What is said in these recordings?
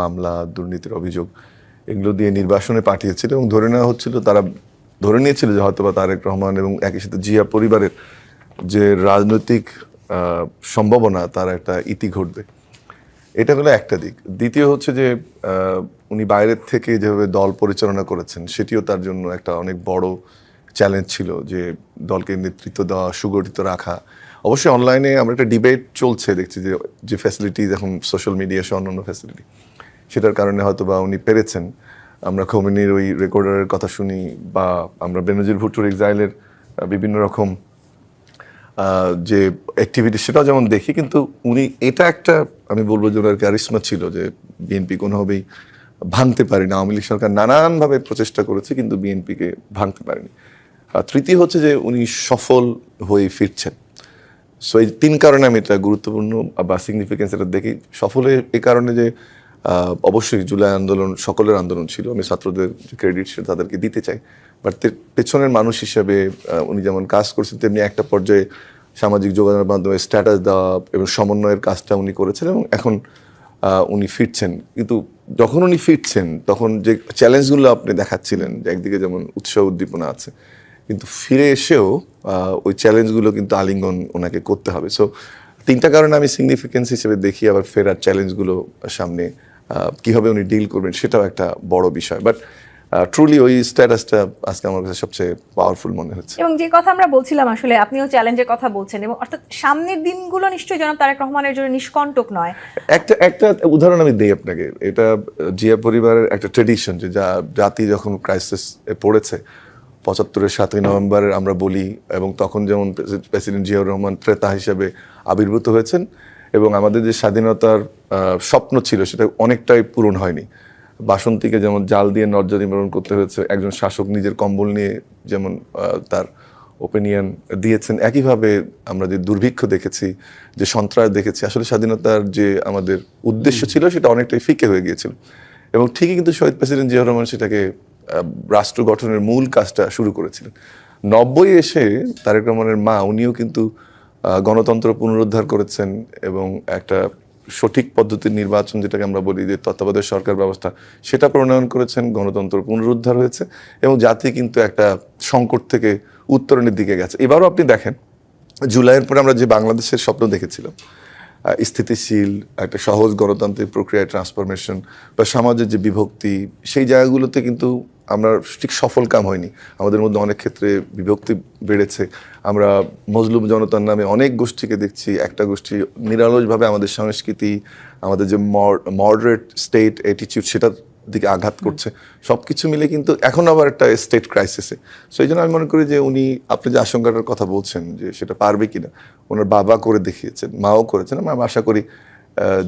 মামলা, দুর্নীতির অভিযোগ এগুলো দিয়ে নির্বাসনে পাঠিয়েছিল এবং ধরে নেওয়া হচ্ছিল, তারা ধরে নিয়েছিল যে হয়তো বা তারেক রহমান এবং একই সাথে জিয়া পরিবারের যে রাজনৈতিক সম্ভাবনা তার একটা ইতি ঘটবে। এটা হলো একটা দিক। দ্বিতীয় হচ্ছে যে উনি বাইরের থেকে যেভাবে দল পরিচালনা করেছেন সেটিও তার জন্য একটা অনেক বড় চ্যালেঞ্জ ছিল, যে দলকে নেতৃত্ব দেওয়া, সুগঠিত রাখা। অবশ্যই অনলাইনে আমরা একটা ডিবেট চলছে, দেখছি যে ফ্যাসিলিটিজ এখন সোশ্যাল মিডিয়া সহ অন্যান্য ফ্যাসিলিটি, সেটার কারণে হয়তো বা উনি পেরেছেন। আমরা খোমেনির ওই রেকর্ডারের কথা শুনি, বা আমরা বেনজির ভুট্টোর এক্সাইলের বিভিন্ন রকম যে অ্যাক্টিভিটি সেটাও যেমন দেখি, কিন্তু উনি এটা একটা আমি বলবো যে ওনার ক্যারিশমা ছিল যে বিএনপি কোনোভাবেই ভাঙতে পারেনি। আওয়ামী লীগ সরকার নানানভাবে প্রচেষ্টা করেছে কিন্তু বিএনপিকে ভাঙতে পারেনি। তৃতীয় হচ্ছে যে উনি সফল হয়ে ফিরছেন। সো এই তিন কারণে আমি এটা গুরুত্বপূর্ণ বা সিগনিফিকেন্স এটা দেখি। সফলে এই কারণে যে অবশ্যই জুলাই আন্দোলন সকলের আন্দোলন ছিল, আমি ছাত্রদের যে ক্রেডিট সেটা তাদেরকে দিতে চাই, বাট পেছনের মানুষ হিসাবে উনি যেমন কাজ করছেন তেমনি একটা পর্যায়ে সামাজিক যোগাযোগের মাধ্যমে স্ট্যাটাস দেওয়া এবং সমন্বয়ের কাজটা উনি করেছেন এবং এখন উনি ফিরছেন। কিন্তু যখন উনি ফিরছেন তখন যে চ্যালেঞ্জগুলো আপনি দেখাচ্ছিলেন, যে একদিকে যেমন উৎসাহ উদ্দীপনা আছে, কিন্তু ফিরে এসেও ওই চ্যালেঞ্জগুলো কিন্তু আলিঙ্গন ওনাকে করতে হবে। সো তিনটা কারণে আমি সিগনিফিকেন্স হিসেবে দেখি। আবার ফেরার চ্যালেঞ্জগুলো সামনে কীভাবে উনি ডিল করবেন সেটাও একটা বড় বিষয়। বাট ট্রুলি ওই স্ট্যাটাসটা আজকে আমার কাছে সবচেয়ে পাওয়ারফুল মনে হচ্ছে। এবং যে কথা আমরা বলছিলাম, আসলে আপনিও চ্যালেঞ্জের কথা বলছেন, এবং অর্থাৎ সামনের দিনগুলো নিশ্চয়ই জনাব তারেক রহমানের জন্য নিষ্কণ্টক নয়। একটা উদাহরণ আমি দিই আপনাকে। এটা জিয়া পরিবারের একটা ট্রেডিশন, যে জাতি যখন ক্রাইসিস পড়েছে ৭৫-এর ৭ই নভেম্বরের আমরা বলি, এবং তখন যেমন প্রেসিডেন্ট জিয়াউর রহমান ক্রেতা হিসেবে আবির্ভূত হয়েছেন এবং আমাদের যে স্বাধীনতার স্বপ্ন ছিল সেটা অনেকটাই পূরণ হয়নি। বাসন্তীকে যেমন জাল দিয়ে নর্যাতি নিবারণ করতে হয়েছে, একজন শাসক নিজের কম্বল নিয়ে যেমন তার ওপিনিয়ন দিয়েছেন, একইভাবে আমরা যে দুর্ভিক্ষ দেখেছি, যে সন্ত্রাস দেখেছি, আসলে স্বাধীনতার যে আমাদের উদ্দেশ্য ছিল সেটা অনেকটাই ফিকে হয়ে গিয়েছিল। এবং ঠিকই কিন্তু শহীদ প্রেসিডেন্ট জিয়াউর রহমান সেটাকে রাষ্ট্র গঠনের মূল কাজটা শুরু করেছিলেন। ৯০ এসে তারেক রহমানের মা উনিও কিন্তু গণতন্ত্র পুনরুদ্ধার করেছেন এবং একটা সঠিক পদ্ধতির নির্বাচন, যেটাকে আমরা বলি যে তত্ত্বাবধায়ক সরকার ব্যবস্থা, সেটা প্রণয়ন করেছেন, গণতন্ত্র পুনরুদ্ধার হয়েছে এবং জাতি কিন্তু একটা সংকট থেকে উত্তরণের দিকে গেছে। এবারও আপনি দেখেন, জুলাইয়ের পরে আমরা যে বাংলাদেশের স্বপ্ন দেখেছিলাম, স্থিতিশীল একটা সহজ গণতান্ত্রিক প্রক্রিয়ায় ট্রান্সফরমেশন বা সমাজের যে বিভক্তি, সেই জায়গাগুলোতে কিন্তু আমরা ঠিক সফল কাম হয়নি। আমাদের মধ্যে অনেক ক্ষেত্রে বিভক্তি বেড়েছে। আমরা মজলুম জনতার নামে অনেক গোষ্ঠীকে দেখছি, একটা গোষ্ঠী নিরলসভাবে আমাদের সংস্কৃতি, আমাদের যে মডারেট স্টেট অ্যাটিটিউড সেটার দিকে আঘাত করছে। সব কিছু মিলে কিন্তু এখন আবার একটা স্টেট ক্রাইসিসে। সো এই জন্য আমি মনে করি যে উনি, আপনি যে আশঙ্কাটার কথা বলছেন যে সেটা পারবে কিনা, ওনার বাবা করে দেখিয়েছেন, মাও করেছেন। আমি আশা করি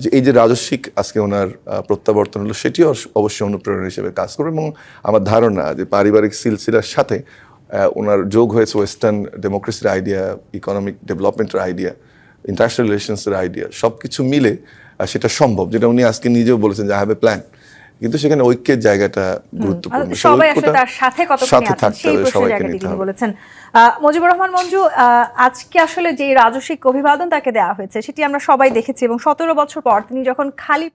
যে এই যে রাজস্বিক আজকে ওনার প্রত্যাবর্তন হলো সেটিও অবশ্যই অনুপ্রেরণা হিসেবে কাজ করবে। এবং আমার ধারণা যে পারিবারিক সিলসিলার সাথে ওনার যোগ হয়েছে ওয়েস্টার্ন ডেমোক্রেসির আইডিয়া, ইকোনমিক ডেভেলপমেন্টের আইডিয়া, ইন্টারন্যাশনাল রিলেশনসের আইডিয়া, সব কিছু মিলে সেটা সম্ভব, যেটা উনি আজকে নিজেও বলেছেন যে আই হ্যাভ এ প্ল্যান। কিন্তু সেখানে ঐক্যের জায়গাটা গুরুত্বপূর্ণ। সবাই আসলে তার সাথে কতখানি আছেন সেই প্রশ্নের জায়গাটি তিনি বলেছেন। মুজিবুর রহমান মঞ্জু, আজকে আসলে যে রাজস্বিক অভিবাদন তাকে দেওয়া হয়েছে সেটি আমরা সবাই দেখেছি, এবং ১৭ বছর পর তিনি যখন খালি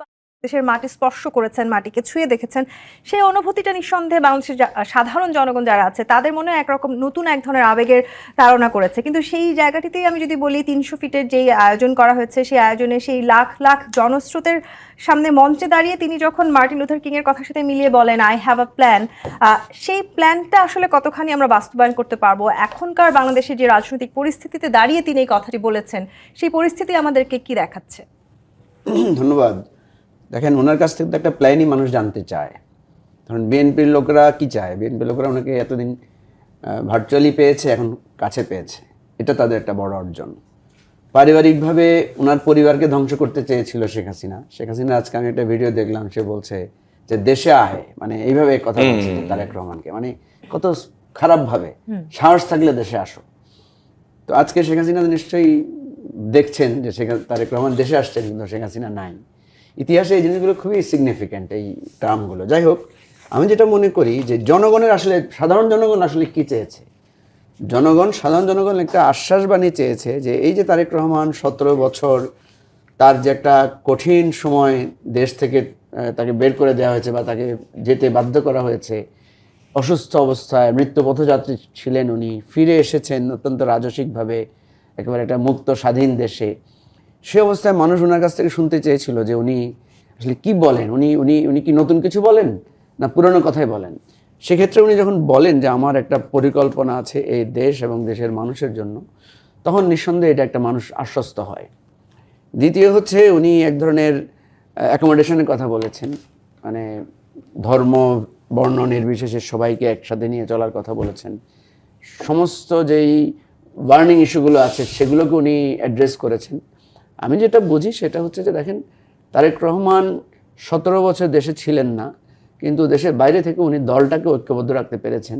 দেশের মাটি স্পর্শ করেছেন, মাটিকে ছুঁয়ে দেখেছেন, সেই অনুভূতিটা নিঃসন্দেহে বাংলাদেশের সাধারণ জনগণ যারা আছে তাদের মনে একরকম নতুন এক ধরনের আবেগের তাড়না করেছে। কিন্তু সেই জায়গাটিতেই আমি যদি বলি, ৩০০ ফিটের যেই আয়োজন করা হয়েছে, সেই আয়োজনে সেই লাখ লাখ জনস্রোতের সামনে মঞ্চে দাঁড়িয়ে তিনি যখন মার্টিন লুথার কিং এর কথার সাথে মিলিয়ে বলেন আই হ্যাভ আ প্ল্যান, সেই প্ল্যানটা আসলে কতখানি আমরা বাস্তবায়ন করতে পারবো? এখনকার বাংলাদেশের যে রাজনৈতিক পরিস্থিতিতে দাঁড়িয়ে তিনি এই কথাটি বলেছেন, সেই পরিস্থিতি আমাদেরকে কি দেখাচ্ছে? ধন্যবাদ। দেখেন, ওনার কাছ থেকে তো একটা প্ল্যানই মানুষ জানতে চায়। ধরুন বিএনপির লোকরা কি চায়? বিএনপির লোকরা ওনাকে এতদিন ভার্চুয়ালি পেয়েছে, এখন কাছে পেয়েছে, এটা তাদের একটা বড় অর্জন। পারিবারিকভাবে ওনার পরিবারকে ধ্বংস করতে চেয়েছিল শেখ হাসিনা। শেখ হাসিনা আজকে আমি একটা ভিডিও দেখলাম, সে বলছে যে দেশে আয়, মানে এইভাবে কথা বলছে তারেক রহমানকে, মানে কত খারাপভাবে, সাহস থাকলে দেশে আসো। তো আজকে শেখ হাসিনা নিশ্চয়ই দেখছেন যে তারেক রহমান দেশে আসছেন, কিন্তু শেখ হাসিনা নাই। ইতিহাসে এই জিনিসগুলো খুবই সিগনিফিক্যান্ট, এই টার্মগুলো। যাই হোক, আমি যেটা মনে করি যে জনগণের আসলে, সাধারণ জনগণ আসলে কি চেয়েছে, সাধারণ জনগণ একটা আশ্বাসবাণী চেয়েছে যে এই যে তারেক রহমান ১৭ বছর তার যে একটা কঠিন সময় দেশ থেকে তাকে বের করে দেওয়া হয়েছে বা তাকে যেতে বাধ্য করা হয়েছে, অসুস্থ অবস্থায় মৃত্যু পথযাত্রী ছিলেন উনি, ফিরে এসেছেন অত্যন্ত রাজসিকভাবে একেবারে একটা মুক্ত স্বাধীন দেশে। সে অবস্থায় মানুষ ওনার কাছ থেকে শুনতে চেয়েছিল যে উনি আসলে কি বলেন, উনি উনি উনি কি নতুন কিছু বলেন না পুরনো কথাই বলেন। সেক্ষেত্রে উনি যখন বলেন যে আমার একটা পরিকল্পনা আছে এই দেশ এবং দেশের মানুষের জন্য, তখন নিঃসন্দেহে এটা একটা মানুষ আশ্বস্ত হয়। দ্বিতীয় হচ্ছে উনি এক ধরনের অ্যাকোমোডেশনের কথা বলেছেন, মানে ধর্ম বর্ণ নির্বিশেষে সবাইকে একসাথে নিয়ে চলার কথা বলেছেন। সমস্ত যেই বার্নিং ইস্যুগুলো আছে সেগুলোকে উনি অ্যাড্রেস করেছেন। আমি যেটা বুঝি সেটা হচ্ছে যে দেখেন, তারেক রহমান 17 বছর দেশে ছিলেন না, কিন্তু দেশের বাইরে থেকে উনি দলটাকে ঐক্যবদ্ধ রাখতে পেরেছেন।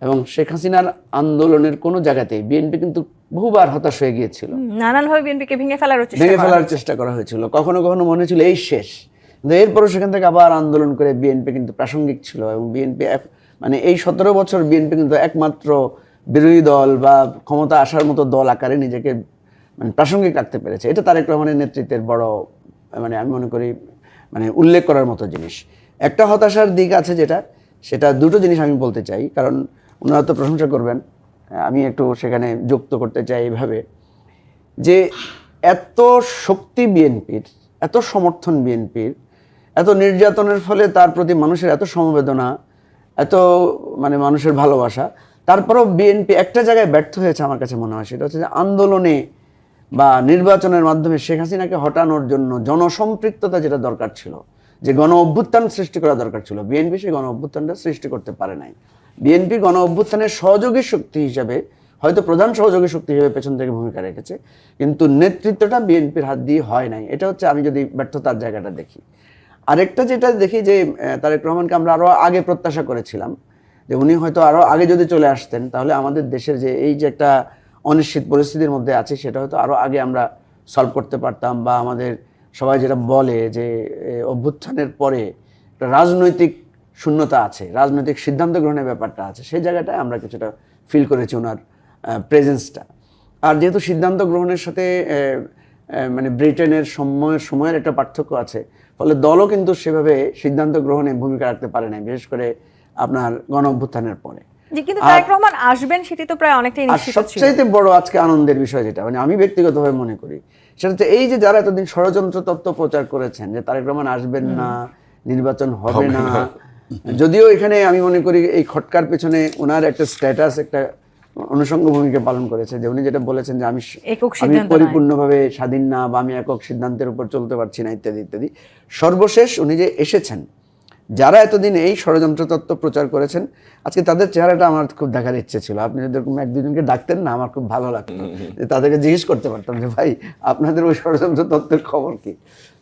এবং শেখ হাসিনার আন্দোলনের কোনো জায়গাতেই বিএনপি কিন্তু বহুবার হতাশ হয়ে গিয়েছিল, নানানভাবে বিএনপিকে ভেঙে ফেলার চেষ্টা করা হয়েছিল, কখনো কখনো মনে হয়েছিল এই শেষ। কিন্তু এরপরও সেখান থেকে আবার আন্দোলন করে বিএনপি কিন্তু প্রাসঙ্গিক ছিল এবং বিএনপি মানে এই 17 বছর বিএনপি কিন্তু একমাত্র বিরোধী দল বা ক্ষমতা আসার মতো দল আকারে নিজেকে মানে প্রাসঙ্গিক রাখতে পেরেছে। এটা তারেক রহমানের নেতৃত্বের বড় মানে আমি মনে করি মানে উল্লেখ করার মতো জিনিস। একটা হতাশার দিক আছে সেটা দুটো জিনিস আমি বলতে চাই, কারণ ওনারা তো প্রশংসা করবেন, আমি একটু সেখানে যুক্ত করতে চাই এইভাবে যে এত শক্তি বিএনপির, এত সমর্থন বিএনপির, এত নির্যাতনের ফলে তার প্রতি মানুষের এত সমবেদনা, এত মানে মানুষের ভালোবাসা, তারপরেও বিএনপি একটা জায়গায় ব্যর্থ হয়েছে আমার কাছে মনে হয়। সেটা হচ্ছে যে আন্দোলনে বা নির্বাচনের মাধ্যমে শেখ হাসিনাকে হটানোর জন্য জনসম্পৃক্ততা যেটা দরকার ছিল, যে গণ অভ্যুত্থান সৃষ্টি করা দরকার ছিল, বিএনপি সেই গণ অভ্যুত্থানটা সৃষ্টি করতে পারে নাই। বিএনপি গণ অভ্যুত্থানের সহযোগী শক্তি হিসাবে, হয়তো প্রধান সহযোগী শক্তি হিসেবে পেছন থেকে ভূমিকা রেখেছে, কিন্তু নেতৃত্বটা বিএনপির হাত দিয়ে হয় নাই। এটা হচ্ছে আমি যদি ব্যর্থতার জায়গাটা দেখি। আরেকটা যেটা দেখি যে তারেক রহমানকে আমরা আরও আগে প্রত্যাশা করেছিলাম যে উনি হয়তো আরও আগে যদি চলে আসতেন তাহলে আমাদের দেশের যে এই যে একটা অনিশ্চিত পরিস্থিতির মধ্যে আছে সেটা হয়তো আরও আগে আমরা সলভ করতে পারতাম, বা আমাদের সবাই যেটা বলে যে অভ্যুত্থানের পরে একটা রাজনৈতিক শূন্যতা আছে, রাজনৈতিক সিদ্ধান্ত গ্রহণের ব্যাপারটা আছে, সেই জায়গাটায় আমরা কিছুটা ফিল করেছি ওনার প্রেজেন্সটা। আর যেহেতু সিদ্ধান্ত গ্রহণের সাথে মানে ব্রিটেনের সময়ের একটা পার্থক্য আছে, ফলে দলও কিন্তু সেভাবে সিদ্ধান্ত গ্রহণে ভূমিকা রাখতে পারে না, বিশেষ করে আপনার গণ অভ্যুত্থানের পরে। কিন্তু তারেক রহমান আসবেন সেটি তো প্রায় অনেকটাই নিশ্চিত ছিল। সবচাইতে বড় আজকে আনন্দের বিষয় যেটা মানে আমি ব্যক্তিগতভাবে মনে করি সেটা হচ্ছে এই যে যারা এতদিন ষড়যন্ত্র তত্ত্ব প্রচার করেছেন যে তারেক রহমান আসবেন না, নির্বাচন হবে না, যদিও এখানে আমি মনে করি এই খটকার পেছনে ওনার একটা স্ট্যাটাস, একটা অনুষঙ্গ ভূমিকা পালন করেছে, যে উনি যেটা বলেছেন যে আমি পরিপূর্ণভাবে স্বাধীন না বা আমি একক সিদ্ধান্তের উপর চলতে পারছি না ইত্যাদি ইত্যাদি। সর্বশেষ উনি যে এসেছেন, যারা এতদিন এই ষড়যন্ত্র তত্ত্ব প্রচার করেছেন, আজকে তাদের চেহারাটা আমার খুব দেখার ইচ্ছে ছিল। আপনি যদি এরকম এক দুজনকে ডাকতেন না, আমার খুব ভালো লাগতো, যে তাদেরকে জিজ্ঞেস করতে পারতাম যে ভাই আপনাদের ওই ষড়যন্ত্র তত্ত্বের খবর কি।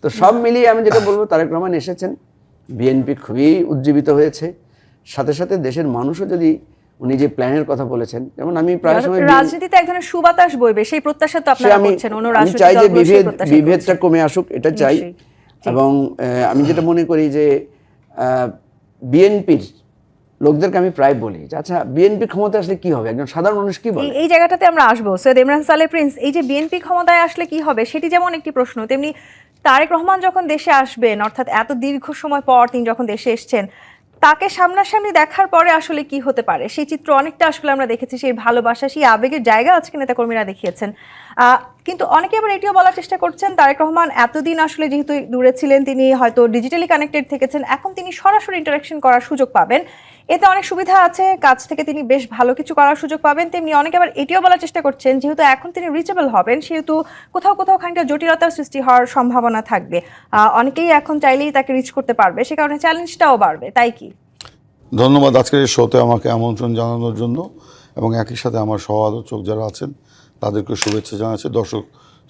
তো সব মিলিয়ে আমি যেটা বলবো, তারেক রহমান এসেছেন, বিএনপি খুবই উজ্জীবিত হয়েছে, সাথে সাথে দেশের মানুষও যদি উনি যে প্ল্যানের কথা বলেছেন, যেমন আমি প্রায় সময় রাজনীতিতে এক ধরনের সুবাতাস বইবে সেই প্রত্যাশা তো আপনারা করছেন, আমি চাই যে বিভেদটা কমে আসুক, এটা চাই। এবং আমি যেটা মনে করি যে বিএনপির লোকদেরকে আমি প্রায় বলি যে আচ্ছা বিএনপি ক্ষমতায় আসলে কি হবে, একজন সাধারণ মানুষ কি বলে। এই জায়গাটাতে আমরা আসবো। সৈয়দ ইমরান সালেহ প্রিন্স, এই যে বিএনপি ক্ষমতায় আসলে কি হবে সেটি যেমন একটি প্রশ্ন, তেমনি তারেক রহমান যখন দেশে আসবেন, অর্থাৎ এত দীর্ঘ সময় পর তিনি যখন দেশে এসেছেন, তাকে সামনাসামনি দেখার পরে আসলে কি হতে পারে সেই চিত্র অনেকটা আসলে আমরা দেখেছি। সেই ভালোবাসা, সেই আবেগের জায়গা আজকে নেতাকর্মীরা দেখিয়েছেন। কিন্তু অনেকে আবার এটিও বলার চেষ্টা করছেন তারেক রহমান এতদিন আসলে যেহেতু দূরে ছিলেন, তিনি হয়তো ডিজিটালি কানেক্টেড থেকেছেন, এখন তিনি সরাসরি ইন্টারাকশন করার সুযোগ পাবেন, এতে অনেক সুবিধা আছে, কাছ থেকে তিনি বেশ ভালো কিছু করার সুযোগ পাবেন। তেমনি অনেকে আবার এটিও বলার চেষ্টা করছেন যেহেতু এখন তিনি রিচেবল হবেন, সেহেতু কোথাও কোথাও খানিকটা জটিলতার সৃষ্টি হওয়ার সম্ভাবনা থাকবে। অনেকেই এখন চাইলেই তাকে রিচ করতে পারবে, সে কারণে চ্যালেঞ্জটাও বাড়বে, তাই কি? ধন্যবাদ আজকের এই শোতে আমাকে আমন্ত্রণ জানানোর জন্য, এবং একই সাথে আমার সহ আলোচক যারা আছেন তাদেরকে শুভেচ্ছা জানাচ্ছি, দর্শক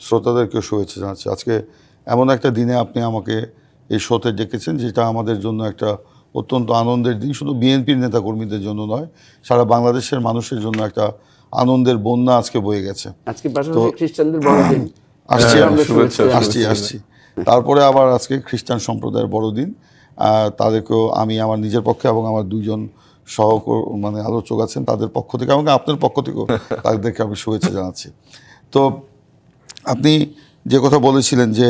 শ্রোতাদেরকেও শুভেচ্ছা জানাচ্ছি। আজকে এমন একটা দিনে আপনি আমাকে এই শোতে ডেকেছেন যেটা আমাদের জন্য একটা অত্যন্ত আনন্দের দিন, শুধু বিএনপির নেতাকর্মীদের জন্য নয়, সারা বাংলাদেশের মানুষের জন্য একটা আনন্দের বন্যা আজকে বয়ে গেছে। আজকে খ্রিস্টানদের বড়দিন, আসছি তারপরে আবার আজকে খ্রিস্টান সম্প্রদায়ের বড়দিন। তাদেরকেও আমি আমার নিজের পক্ষে এবং আমার দুইজন মানে আলোচক আছেন তাদের পক্ষ থেকে এবং আপনার পক্ষ থেকেও তাদেরকে আমি শুভেচ্ছা জানাচ্ছি। তো আপনি যে কথা বলেছিলেন যে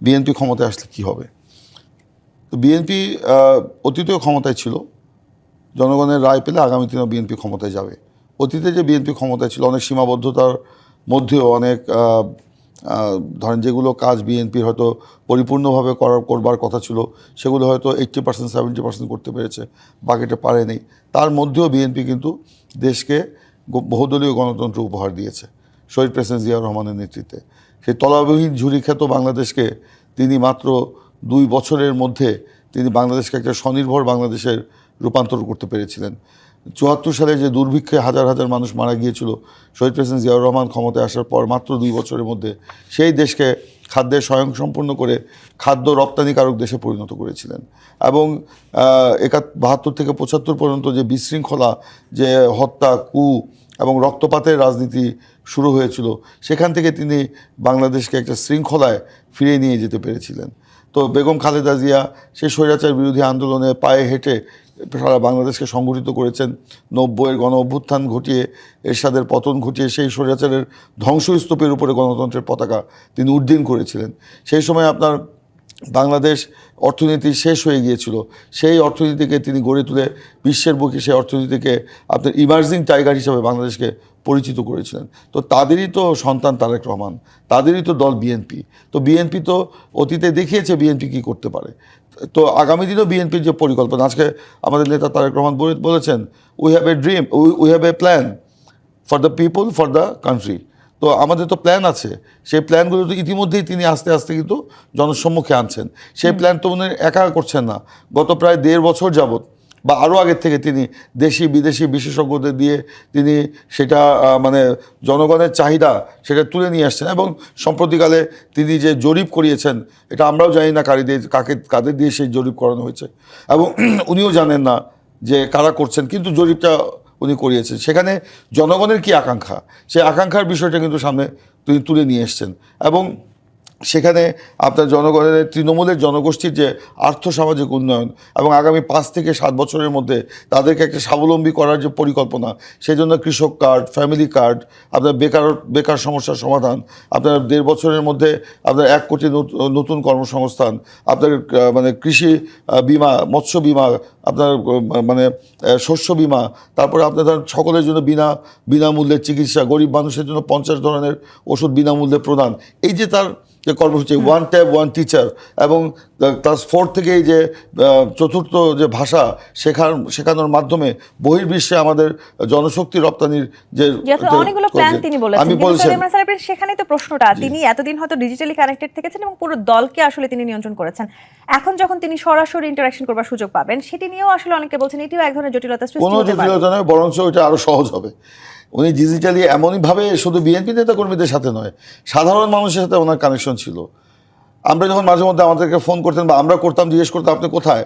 বিএনপি ক্ষমতায় আসলে কি হবে, তো বিএনপি অতীতেও ক্ষমতায় ছিল, জনগণের রায় পেলে আগামী দিনেও বিএনপি ক্ষমতায় যাবে। অতীতে যে বিএনপি ক্ষমতায় ছিল অনেক সীমাবদ্ধতার মধ্যেও অনেক ধরেন যেগুলো কাজ বিএনপির হয়তো পরিপূর্ণভাবে করবার কথা ছিল সেগুলো হয়তো 80% 70% করতে পেরেছে, বাকিটা পারেনি। তার মধ্যেও বিএনপি কিন্তু দেশকে বহুদলীয় গণতন্ত্র উপহার দিয়েছে শহীদ প্রেসিডেন্ট জিয়াউর রহমানের নেতৃত্বে। সেই তলাবিহীন ঝুড়িখ্যাত বাংলাদেশকে তিনি মাত্র 2 বছরের মধ্যে তিনি বাংলাদেশকে একটা স্বনির্ভর বাংলাদেশের রূপান্তর করতে পেরেছিলেন। 74 সালে যে দুর্ভিক্ষে হাজার হাজার মানুষ মারা গিয়েছিল, শহীদ প্রেসিডেন্ট জিয়াউর রহমান ক্ষমতায় আসার পর মাত্র 2 বছরের মধ্যে সেই দেশকে খাদ্যে স্বয়ংসম্পূর্ণ করে খাদ্য রপ্তানিকারক দেশে পরিণত করেছিলেন। এবং 72 থেকে 75 পর্যন্ত যে বিশৃঙ্খলা, যে হত্যা, কু এবং রক্তপাতের রাজনীতি শুরু হয়েছিল, সেখান থেকে তিনি বাংলাদেশকে একটা শৃঙ্খলায় ফিরিয়ে নিয়ে যেতে পেরেছিলেন। তো বেগম খালেদা জিয়া সেই স্বৈরাচার বিরোধী আন্দোলনে পায়ে হেঁটে সারা বাংলাদেশকে সংগঠিত করেছেন। 90-এর গণ অভ্যুত্থান ঘটিয়ে এরশাদের পতন ঘটিয়ে সেই স্বৈরাচারের ধ্বংসস্তূপের উপরে গণতন্ত্রের পতাকা তিনি উড্ডীন করেছিলেন। সেই সময় আপনার বাংলাদেশ অর্থনীতি শেষ হয়ে গিয়েছিল, সেই অর্থনীতিকে তিনি গড়ে তুলে বিশ্বের বুকে সেই অর্থনীতিকে আপনার ইমার্জিং টাইগার হিসাবে বাংলাদেশকে পরিচিত করেছিলেন। তো তাদেরই তো সন্তান তারেক রহমান, তাদেরই তো দল বিএনপি। তো বিএনপি তো অতীতে দেখিয়েছে বিএনপি কী করতে পারে। তো আগামী দিনেও বিএনপির যে পরিকল্পনা, আজকে আমাদের নেতা তারেক রহমান বলেছেন we have a dream, we have a plan for the people, for the country. তো আমাদের তো প্ল্যান আছে, সেই প্ল্যানগুলো তো ইতিমধ্যেই তিনি আস্তে আস্তে কিন্তু জনসম্মুখে আনছেন। সেই প্ল্যান তো উনি একা করছেন না, গত প্রায় 1.5 বছর যাবৎ বা আরও আগের থেকে তিনি দেশি বিদেশি বিশেষজ্ঞদের দিয়ে তিনি সেটা মানে জনগণের চাহিদা সেটা তুলে নিয়ে আসছেন। এবং সম্প্রতিকালে তিনি যে জরিপ করিয়েছেন, এটা আমরাও জানি না কাদের দিয়ে সেই জরিপ করানো হয়েছে, এবং উনিও জানেন না যে কারা করছেন, কিন্তু জরিপটা উনি করিয়েছেন। সেখানে জনগণের কি আকাঙ্ক্ষা, সেই আকাঙ্ক্ষার বিষয়টা কিন্তু সামনে তিনি তুলে নিয়ে এসছেন। এবং সেখানে আপনার জনগণের তৃণমূলের জনগোষ্ঠীর যে আর্থসামাজিক উন্নয়ন এবং আগামী 5 থেকে 7 বছরের মধ্যে তাদেরকে একটা স্বাবলম্বী করার যে পরিকল্পনা, সেই জন্য কৃষক কার্ড, ফ্যামিলি কার্ড, আপনার বেকার সমস্যার সমাধান, আপনার 1.5 বছরের মধ্যে আপনার 1 কোটি নতুন কর্মসংস্থান, আপনার মানে কৃষি বিমা, মৎস্য বিমা, আপনার মানে শস্য বিমা, তারপরে আপনার ধরেন সকলের জন্য বিনামূল্যে চিকিৎসা, গরিব মানুষের জন্য 50 ধরনের ওষুধ বিনামূল্যে প্রদান। এই যে তার যে কর্মসূচি ওয়ান ট্যাব ওয়ান টিচার, এবং ক্লাস 4 থেকে এই যে 4র্থ যে ভাষা শেখানোর মাধ্যমে বহির্বিশ্বে আমাদের জনশক্তি রপ্তানির যে অনেকগুলো প্ল্যান তিনি বলেছেন। আমি বলছি সেখানেই তো প্রশ্নটা, তিনি এতদিন হয়তো ডিজিটালি কানেক্টেড থেকেছেন এবং পুরো দলকে আসলে তিনি নিয়ন্ত্রণ করেছেন। এখন যখন তিনি সরাসরি ইন্টারাকশন করবার সুযোগ পাবেন, সেটি নিয়েও আসলে অনেকে বলছেন এটিও এক ধরনের জটিলতা সৃষ্টি কোনো হতে পারে। জটিলতা নয়, বরঞ্চ ওইটা আরো সহজ হবে। উনি ডিজিটালি এমনইভাবে শুধু বিএনপি নেতা কর্মীদের সাথে নয়, সাধারণ মানুষের সাথে ওনার কানেকশন ছিল। আমরা যখন মাঝে মধ্যে আমাদেরকে ফোন করতেন বা আমরা করতাম, জিজ্ঞেস করতাম আপনি কোথায়,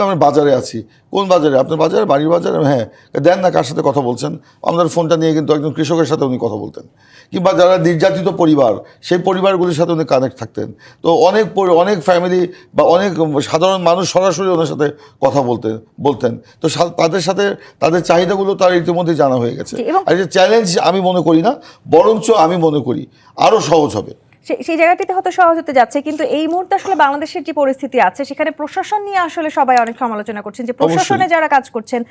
আমি বাজারে আছি। কোন বাজারে? আপনার বাজারে, বাড়ির বাজারে? হ্যাঁ। দেন না, কার সাথে কথা বলছেন? আমাদের ফোনটা নিয়ে কিন্তু একজন কৃষকের সাথে উনি কথা বলতেন, কিংবা যারা নির্যাতিত পরিবার, সেই পরিবারগুলির সাথে উনি কানেক্ট থাকতেন। তো অনেক ফ্যামিলি বা অনেক সাধারণ মানুষ সরাসরি ওনার সাথে কথা বলতেন। তো তাদের সাথে তাদের চাহিদাগুলো তার ইতিমধ্যে জানা হয়ে গেছে। আর যে চ্যালেঞ্জ আমি মনে করি না, বরঞ্চ আমি মনে করি আরও সহজ হবে। সেই জায়গাটিতে হয়তো সহজ হতে যাচ্ছে, কিন্তু এই মুহূর্তে আসলে বাংলাদেশের যে পরিস্থিতি আছে, সেখানে প্রশাসন নিয়ে আসলে সবাই অনেক সমালোচনা করছেন যে প্রশাসনে যারা কাজ করছেন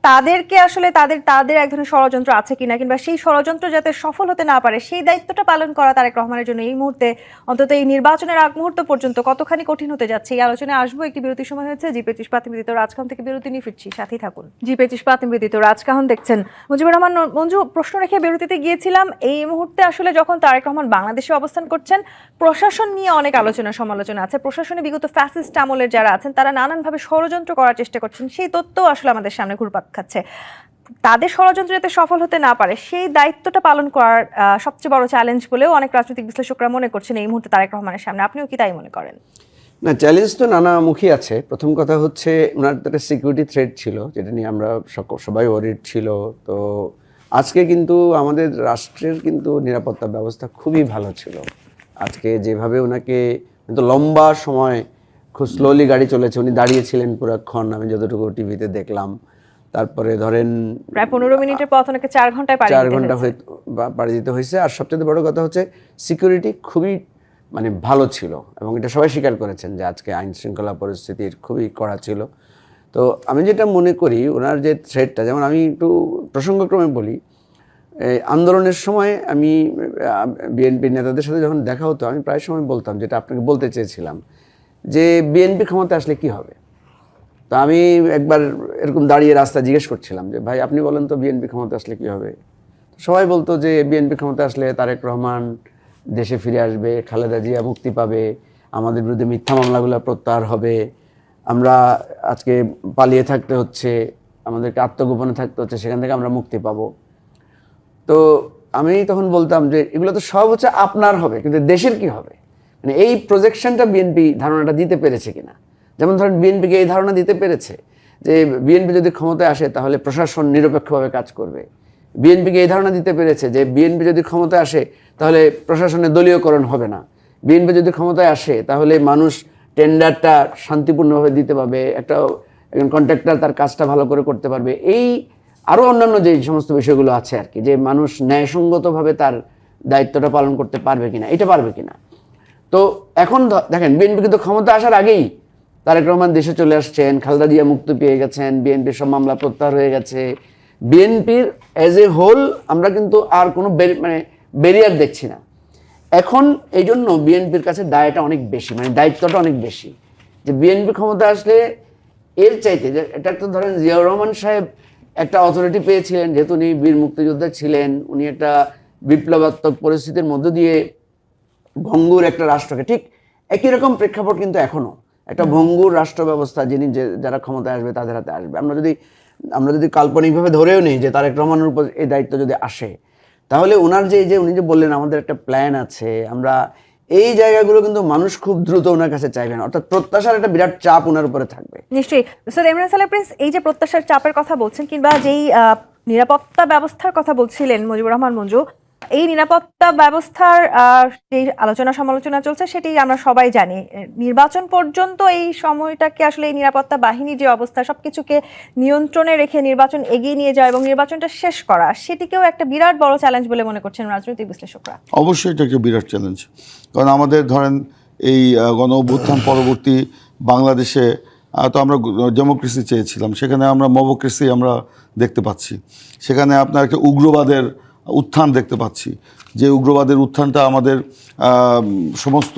তাদেরকে আসলে তাদের এক ধরনের ষড়যন্ত্র আছে কিনা, কিংবা সেই ষড়যন্ত্র যাতে সফল হতে না পারে সেই দায়িত্বটা পালন করা তারেক রহমানের জন্য এই মুহূর্তে, অন্তত এই নির্বাচনের আগ মুহূর্ত পর্যন্ত কতখানি কঠিন হতে যাচ্ছে। এই আলোচনায় আসবো। একটি বিরতির সময় হয়েছে। জি25 নিবেদিত রাজকাহন থেকে বিরতি নিয়ে ফিরছি, সাথেই থাকুন। জি25 নিবেদিত রাজকাহন দেখছেন। মুজিবুর রহমান মঞ্জু, প্রশ্ন রেখে বিরতিতে গিয়েছিলাম, এই মুহূর্তে আসলে যখন তারেক রহমান বাংলাদেশে অবস্থান করছেন, প্রশাসন নিয়ে অনেক সমালোচনা আছে। প্রশাসনে বিগত ফ্যাসিস্ট আমলের যারা আছেন তারা নানানভাবে ষড়যন্ত্র করার চেষ্টা করছেন, সেই তথ্য আসলে আমাদের সামনে ঘুরপাক খাচ্ছে। তাদের ষড়যন্ত্র যাতে সফল হতে না পারে সেই দায়িত্বটা পালন করার সবচেয়ে বড় চ্যালেঞ্জ বলেও অনেক রাজনৈতিক বিশ্লেষকরা মনে করছেন এই মুহূর্তে তারেক রহমানের সামনে। আপনিও কি তাই মনে করেন? না, চ্যালেঞ্জ তো নানামুখী আছে। প্রথম কথা হচ্ছে ওনার একটা সিকিউরিটি থ্রেট ছিল, যেটা নিয়ে আমরা সবাই ওয়ারিড ছিল। তো আজকে কিন্তু আমাদের রাষ্ট্রের কিন্তু নিরাপত্তা ব্যবস্থা খুবই ভালো ছিল। আজকে যেভাবে ওনাকে কিন্তু লম্বা সময় খুব স্লোলি গাড়ি চলেছে, উনি দাঁড়িয়েছিলেন পুরোক্ষণ, আমি যতটুকু টিভিতে দেখলাম। তারপরে ধরেন প্রায় 15 মিনিটের পথ ওনাকে 4 ঘন্টা পাড়ি দিতে হয়েছে। আর সবচেয়ে বড় কথা হচ্ছে সিকিউরিটি খুবই মানে ভালো ছিল, এবং এটা সবাই স্বীকার করেছেন যে আজকে আইন শৃঙ্খলা পরিস্থিতির খুবই কড়া ছিল। তো আমি যেটা মনে করি ওনার যে থ্রেটটা, যেমন আমি একটু প্রসঙ্গক্রমে বলি, এই আন্দোলনের সময় আমি বিএনপি নেতাদের সাথে যখন দেখা হতো আমি প্রায় সময় বলতাম যেটা আপনাকে বলতে চেয়েছিলাম, যে বিএনপি ক্ষমতা আসলে কি হবে। তো আমি একবার এরকম দাঁড়িয়ে রাস্তা জিজ্ঞেস করছিলাম যে ভাই আপনি বলেন তো বিএনপি ক্ষমতা আসলে কি হবে। সবাই বলতো যে বিএনপি ক্ষমতা আসলে তারেক রহমান দেশে ফিরে আসবে, খালেদা জিয়া মুক্তি পাবে, আমাদের বিরুদ্ধে মিথ্যা মামলাগুলো প্রত্যাহার হবে, আমরা আজকে পালিয়ে থাকতে হচ্ছে, আমাদেরকে আত্মগোপনে থাকতে হচ্ছে, সেখান থেকে আমরা মুক্তি পাবো। তো আমি তখন বলতাম যে এগুলো তো সব হচ্ছে আপনার হবে, কিন্তু দেশের কি হবে, মানে এই প্রজেকশনটা বিএনপি ধারণাটা দিতে পেরেছে কিনা। যেমন ধরেন বিএনপিকে এই ধারণা দিতে পেরেছে যে বিএনপি যদি ক্ষমতায় আসে তাহলে প্রশাসন নিরপেক্ষভাবে কাজ করবে। বিএনপিকে এই ধারণা দিতে পেরেছে যে বিএনপি যদি ক্ষমতায় আসে তাহলে প্রশাসনের দলীয়করণ হবে না। বিএনপি যদি ক্ষমতায় আসে তাহলে মানুষ টেন্ডারটা শান্তিপূর্ণভাবে দিতে পারবে, একজন কন্ট্রাক্টর তার কাজটা ভালো করে করতে পারবে। এই আরও অন্যান্য যে সমস্ত বিষয়গুলো আছে আর কি, যে মানুষ ন্যায়সঙ্গতভাবে তার দায়িত্বটা পালন করতে পারবে কিনা, এটা পারবে কিনা। তো এখন দেখেন বিএনপি কিন্তু ক্ষমতা আসার আগেই তারেক রহমান দেশে চলে আসছেন, খালেদা জিয়া মুক্তি পেয়ে গেছেন, বিএনপির সব মামলা প্রত্যাহার হয়ে গেছে। বিএনপির অ্যাজ এ হোল আমরা কিন্তু আর কোনো ব্যারিয়ার দেখছি না। এখন এই জন্য বিএনপির কাছে দায়টা অনেক বেশি, মানে দায়িত্বটা অনেক বেশি, যে বিএনপি ক্ষমতা আসলে এর চাইতে, যে এটা একটা ধরেন জিয়াউর রহমান সাহেব একটা অথরিটি পেয়েছিলেন, যেহেতু উনি বীর মুক্তিযোদ্ধা ছিলেন, উনি একটা বিপ্লবাত্মক পরিস্থিতির মধ্য দিয়ে ভঙ্গুর একটা রাষ্ট্রকে, ঠিক একই রকম প্রেক্ষাপট কিন্তু এখনো একটা ভঙ্গুর রাষ্ট্র ব্যবস্থা যারা ক্ষমতায় আসবে তাদের হাতে আসবে। আমরা যদি কাল্পনিকভাবে ধরেও নেই যে তারেক রহমানের উপর এই দায়িত্ব যদি আসে, তাহলে ওনার উনি যে বললেন আমাদের একটা প্ল্যান আছে, আমরা এই জায়গাগুলো কিন্তু মানুষ খুব দ্রুত ওনার কাছে চাইবেন, অর্থাৎ প্রত্যাশার একটা বিরাট চাপ ওনার উপরে থাকবে। নিশ্চয়ই স্যার। ইমরান সালেহ প্রিন্স, এই যে প্রত্যাশার চাপের কথা বলছেন কিংবা যেই নিরাপত্তা ব্যবস্থার কথা বলছিলেন মুজিবুর রহমান মঞ্জু, এই নিরাপত্তা ব্যবস্থার যে আলোচনা সমালোচনা চলছে সেটি আমরা সবাই জানি। নির্বাচন পর্যন্ত এই সময়টাকে আসলে এই নিরাপত্তা বাহিনীর যে অবস্থা, সবকিছুকে নিয়ন্ত্রণে রেখে নির্বাচন এগিয়ে নিয়ে যাওয়া এবং নির্বাচনটা শেষ করা, সেটিকেও একটা বিরাট বড় চ্যালেঞ্জ বলে মনে করছেন রাজনৈতিক বিশ্লেষকরা। অবশ্যই এটা একটা বিরাট চ্যালেঞ্জ, কারণ আমাদের ধরেন এই গণ অভ্যুত্থান পরবর্তী বাংলাদেশে তো আমরা ডেমোক্রেসি চেয়েছিলাম, সেখানে আমরা মবক্রেসি আমরা দেখতে পাচ্ছি। সেখানে আপনার একটা উগ্রবাদের উত্থান দেখতে পাচ্ছি, যে উগ্রবাদের উত্থানটা আমাদের সমস্ত